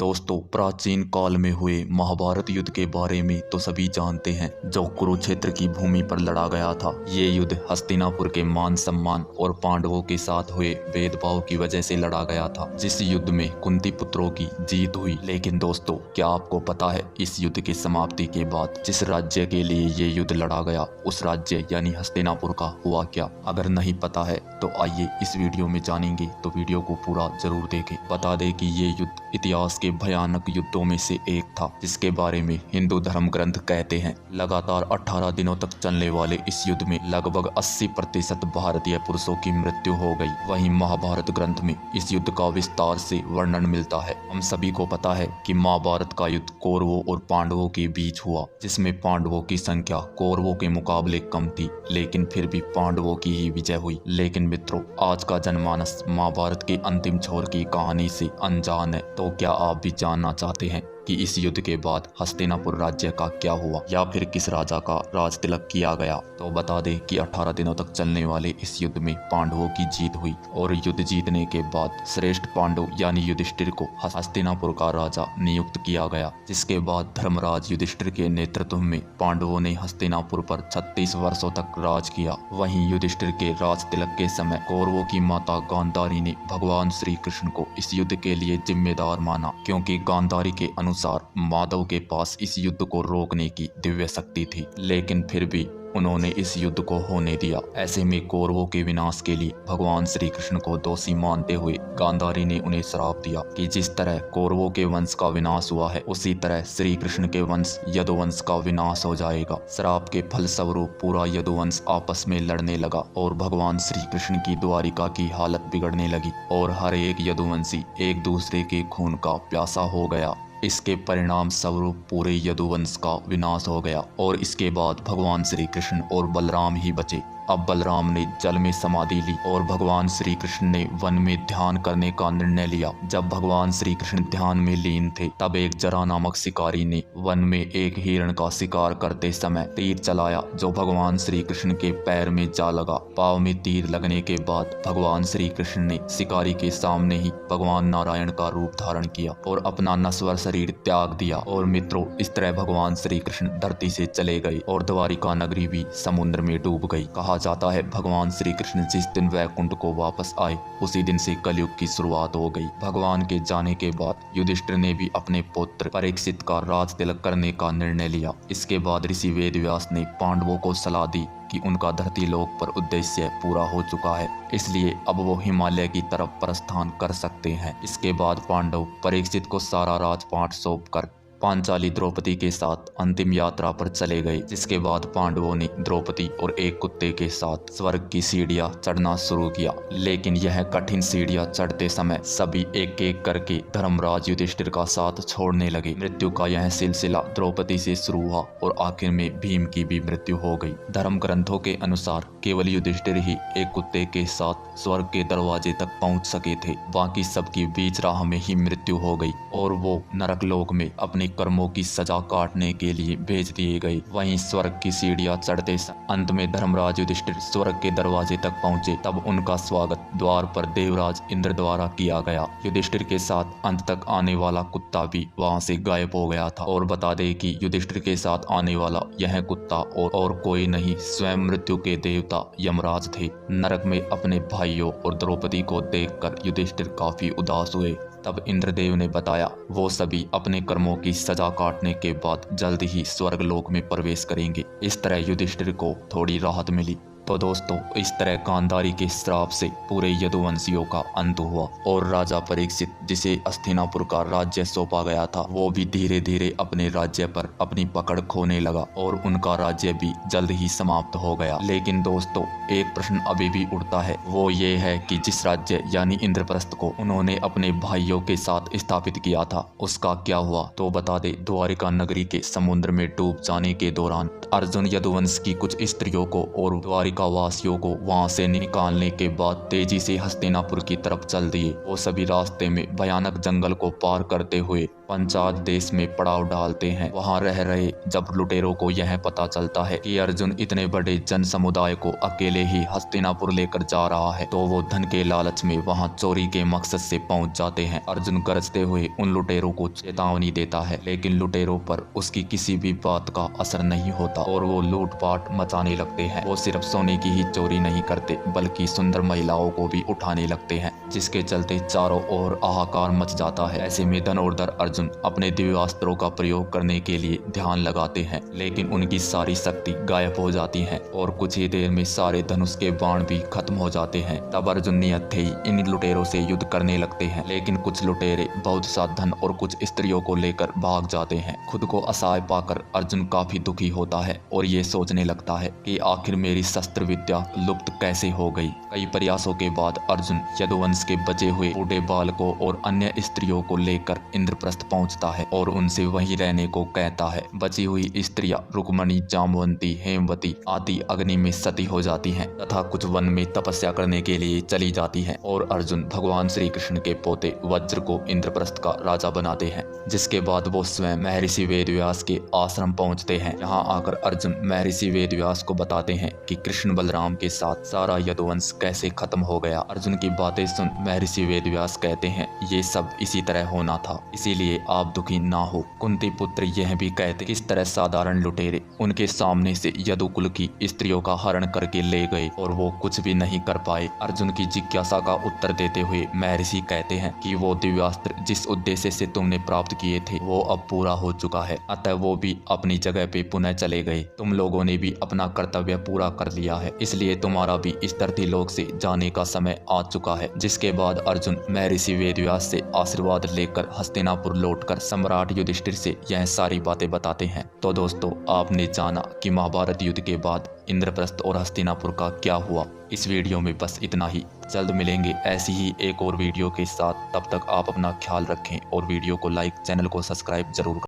दोस्तों, प्राचीन काल में हुए महाभारत युद्ध के बारे में तो सभी जानते हैं, जो कुरुक्षेत्र की भूमि पर लड़ा गया था। ये युद्ध हस्तिनापुर के मान सम्मान और पांडवों के साथ हुए भेदभाव की वजह से लड़ा गया था, जिस युद्ध में कुंती पुत्रों की जीत हुई। लेकिन दोस्तों, क्या आपको पता है इस युद्ध की समाप्ति के बाद जिस राज्य के लिए ये युद्ध लड़ा गया, उस राज्य यानी हस्तिनापुर का हुआ क्या? अगर नहीं पता है तो आइए इस वीडियो में जानेंगे, तो वीडियो को पूरा जरूर देखें। बता दें कि ये युद्ध इतिहास के भयानक युद्धों में से एक था, जिसके बारे में हिंदू धर्म ग्रंथ कहते हैं। लगातार 18 दिनों तक चलने वाले इस युद्ध में लगभग 80% भारतीय पुरुषों की मृत्यु हो गई। वहीं महाभारत ग्रंथ में इस युद्ध का विस्तार से वर्णन मिलता है। हम सभी को पता है कि महाभारत का युद्ध कौरवों और पांडवों के बीच हुआ, जिसमें पांडवों की संख्या कौरवों के मुकाबले कम थी, लेकिन फिर भी पांडवों की ही विजय हुई। लेकिन मित्रों, आज का जनमानस महाभारत के अंतिम छोर की कहानी से अनजान है। तो क्या आप भी जानना चाहते हैं कि इस युद्ध के बाद हस्तिनापुर राज्य का क्या हुआ, या फिर किस राजा का राज तिलक किया गया? तो बता दें कि 18 दिनों तक चलने वाले इस युद्ध में पांडवों की जीत हुई, और युद्ध जीतने के बाद श्रेष्ठ पांडव यानी युधिष्ठिर को हस्तिनापुर का राजा नियुक्त किया गया। जिसके बाद धर्मराज युधिष्ठिर के नेतृत्व में पांडवों ने हस्तिनापुर पर 36 वर्षों तक राज किया। वहीं युधिष्ठिर के राज तिलक के समय कौरवों की माता गांधारी ने भगवान श्री कृष्ण को इस युद्ध के लिए जिम्मेदार माना, क्योंकि गांधारी के अनुसार माधव के पास इस युद्ध को रोकने की दिव्य शक्ति थी। लेकिन फिर भी उन्होंने इस युद्ध को होने दिया। ऐसे में कौरवों के विनाश के लिए भगवान श्री कृष्ण को दोषी मानते हुए गांधारी ने उन्हें श्राप दिया कि जिस तरह कौरवों के वंश का विनाश हुआ है, उसी तरह श्री कृष्ण के वंश यदुवंश का विनाश हो जाएगा। श्राप के फलस्वरूप पूरा यदुवंश आपस में लड़ने लगा और भगवान श्री कृष्ण की द्वारिका की हालत बिगड़ने लगी, और हर एक यदुवंशी एक दूसरे के खून का प्यासा हो गया। इसके परिणाम स्वरूप पूरे यदुवंश का विनाश हो गया, और इसके बाद भगवान श्री कृष्ण और बलराम ही बचे। अब बलराम ने जल में समाधि ली और भगवान श्री कृष्ण ने वन में ध्यान करने का निर्णय लिया। जब भगवान श्री कृष्ण ध्यान में लीन थे, तब एक जरा नामक शिकारी ने वन में एक हिरण का शिकार करते समय तीर चलाया, जो भगवान श्री कृष्ण के पैर में जा लगा। पाँव में तीर लगने के बाद भगवान श्री कृष्ण ने शिकारी के सामने ही भगवान नारायण का रूप धारण किया और अपना नश्वर शरीर त्याग दिया। और मित्रों, इस तरह भगवान श्री कृष्ण धरती से चले गए और द्वारिका नगरी भी समुद्र में डूब गई। कहा जाता है भगवान श्री कृष्ण जिस दिन वैकुंठ को वापस आए, उसी दिन से कलयुग की शुरुआत हो गई। भगवान के जाने के बाद युधिष्ठिर ने भी अपने पुत्र परीक्षित का राज तिलक करने का निर्णय लिया। इसके बाद ऋषि वेदव्यास ने पांडवों को सलाह दी कि उनका धरती लोक पर उद्देश्य पूरा हो चुका है, इसलिए अब वो हिमालय की तरफ प्रस्थान कर सकते हैं। इसके बाद पांडव परीक्षित को सारा राजपाट सौंप कर पांचाली द्रौपदी के साथ अंतिम यात्रा पर चले गए। जिसके बाद पांडवों ने द्रौपदी और एक कुत्ते के साथ स्वर्ग की सीढ़ियां चढ़ना शुरू किया। लेकिन यह कठिन सीढ़ियां चढ़ते समय सभी एक एक करके धर्मराज युधिष्ठिर का साथ छोड़ने लगे। मृत्यु का यह सिलसिला द्रौपदी से शुरू हुआ और आखिर में भीम की भी मृत्यु हो गई। धर्म ग्रंथों के अनुसार केवल युधिष्ठिर ही एक कुत्ते के साथ स्वर्ग के दरवाजे तक पहुंच सके थे, बाकी सबकी बीच राह में ही मृत्यु हो गई और वो नरक लोक में अपने कर्मों की सजा काटने के लिए भेज दिए गए। वहीं स्वर्ग की सीढ़ियां चढ़ते अंत में धर्मराज युधिष्ठिर स्वर्ग के दरवाजे तक पहुंचे। तब उनका स्वागत द्वार पर देवराज इंद्र द्वारा किया गया। युधिष्ठिर के साथ अंत तक आने वाला कुत्ता भी वहां से गायब हो गया था। और बता दे कि युधिष्ठिर के साथ आने वाला यह कुत्ता और कोई नहीं, स्वयं मृत्यु के देवता यमराज थे। नरक में अपने भाइयों और द्रौपदी को देखकर युधिष्ठिर काफी उदास हुए। तब इंद्रदेव ने बताया वो सभी अपने कर्मों की सजा काटने के बाद जल्द ही स्वर्ग लोक में प्रवेश करेंगे। इस तरह युधिष्ठिर को थोड़ी राहत मिली। तो दोस्तों, इस तरह गांधारी के श्राप से पूरे यदुवंशियों का अंत हुआ, और राजा परीक्षित, जिसे हस्तिनापुर का राज्य सौंपा गया था, वो भी धीरे धीरे अपने राज्य पर अपनी पकड़ खोने लगा और उनका राज्य भी जल्द ही समाप्त हो गया। लेकिन दोस्तों, एक प्रश्न अभी भी उठता है, वो ये है कि जिस राज्य यानी इंद्रप्रस्थ को उन्होंने अपने भाइयों के साथ स्थापित किया था, उसका क्या हुआ? तो बता दे, द्वारिका नगरी के समुद्र में डूब जाने के दौरान अर्जुन यदुवंश की कुछ स्त्रियों को और द्वारिका वासियों को वहां से निकालने के बाद तेजी से हस्तिनापुर की तरफ चल दिए। वो सभी रास्ते में भयानक जंगल को पार करते हुए पंचाल देश में पड़ाव डालते हैं। वहां रह रहे जब लुटेरों को यह पता चलता है कि अर्जुन इतने बड़े जन समुदाय को अकेले ही हस्तिनापुर लेकर जा रहा है तो वो धन के लालच में वहां चोरी के मकसद से पहुंच जाते हैं। अर्जुन गरजते हुए उन लुटेरों को चेतावनी देता है, लेकिन लुटेरों पर उसकी किसी भी बात का असर नहीं होता और वो लूटपाट मचाने लगते हैं। वो सिर्फ सोने की ही चोरी नहीं करते बल्कि सुंदर महिलाओं को भी उठाने लगते हैं, जिसके चलते चारों ओर हाहाकार मच जाता है। ऐसे में धनुर्धर अर्जुन अपने दिव्यास्त्रों का प्रयोग करने के लिए ध्यान लगाते हैं, लेकिन उनकी सारी शक्ति गायब हो जाती है और कुछ ही देर में सारे धनुष के बाण भी खत्म हो जाते हैं। तब अर्जुन नियत थे ही इन लुटेरों से युद्ध करने लगते हैं, लेकिन कुछ लुटेरे बहुत सा धन और कुछ स्त्रियों को लेकर भाग जाते हैं। खुद को असहाय पाकर अर्जुन काफी दुखी होता है और ये सोचने लगता है कि आखिर मेरी शस्त्र विद्या लुप्त कैसे हो गई। कई प्रयासों के बाद अर्जुन यदुवंश के बचे हुए बूढ़े बालकों और अन्य स्त्रियों को लेकर इंद्रप्रस्थ पहुंचता है और उनसे वहीं रहने को कहता है। बची हुई स्त्रियां रुक्मणी, जामवंती, हेमवती आदि अग्नि में सती हो जाती हैं तथा कुछ वन में तपस्या करने के लिए चली जाती हैं और अर्जुन भगवान श्री कृष्ण के पोते वज्र को इंद्रप्रस्थ का राजा बनाते हैं। जिसके बाद वो स्वयं महर्षि वेदव्यास के आश्रम पहुंचते हैं। यहाँ आकर अर्जुन महर्षि वेदव्यास को बताते हैं कि कृष्ण बलराम के साथ सारा यदुवंश कैसे खत्म हो गया। अर्जुन की बातें सुन महर्षि वेदव्यास कहते हैं, ये सब इसी तरह होना था, इसीलिए आप दुखी ना हो। कुंती पुत्र यह भी कहते किस तरह साधारण लुटेरे उनके सामने से यदुकुल की स्त्रियों का हरण करके ले गए और वो कुछ भी नहीं कर पाए। अर्जुन की जिज्ञासा का उत्तर देते हुए महर्षि कहते हैं कि वो दिव्यास्त्र जिस उद्देश्य से तुमने प्राप्त किए थे वो अब पूरा हो चुका है, अतः वो भी अपनी जगह पे पुनः चले गए। तुम लोगों ने भी अपना कर्तव्य पूरा कर लिया है, इसलिए तुम्हारा भी इस धरती लोक से जाने का समय आ चुका है। जिसके बाद अर्जुन महर्षि वेदव्यास से आशीर्वाद लेकर हस्तिनापुर लौटकर सम्राट युधिष्ठिर से यह सारी बातें बताते हैं। तो दोस्तों, आपने जाना कि महाभारत युद्ध के बाद इंद्रप्रस्थ और हस्तिनापुर का क्या हुआ। इस वीडियो में बस इतना ही। जल्द मिलेंगे ऐसी ही एक और वीडियो के साथ। तब तक आप अपना ख्याल रखें और वीडियो को लाइक, चैनल को सब्सक्राइब जरूर करें।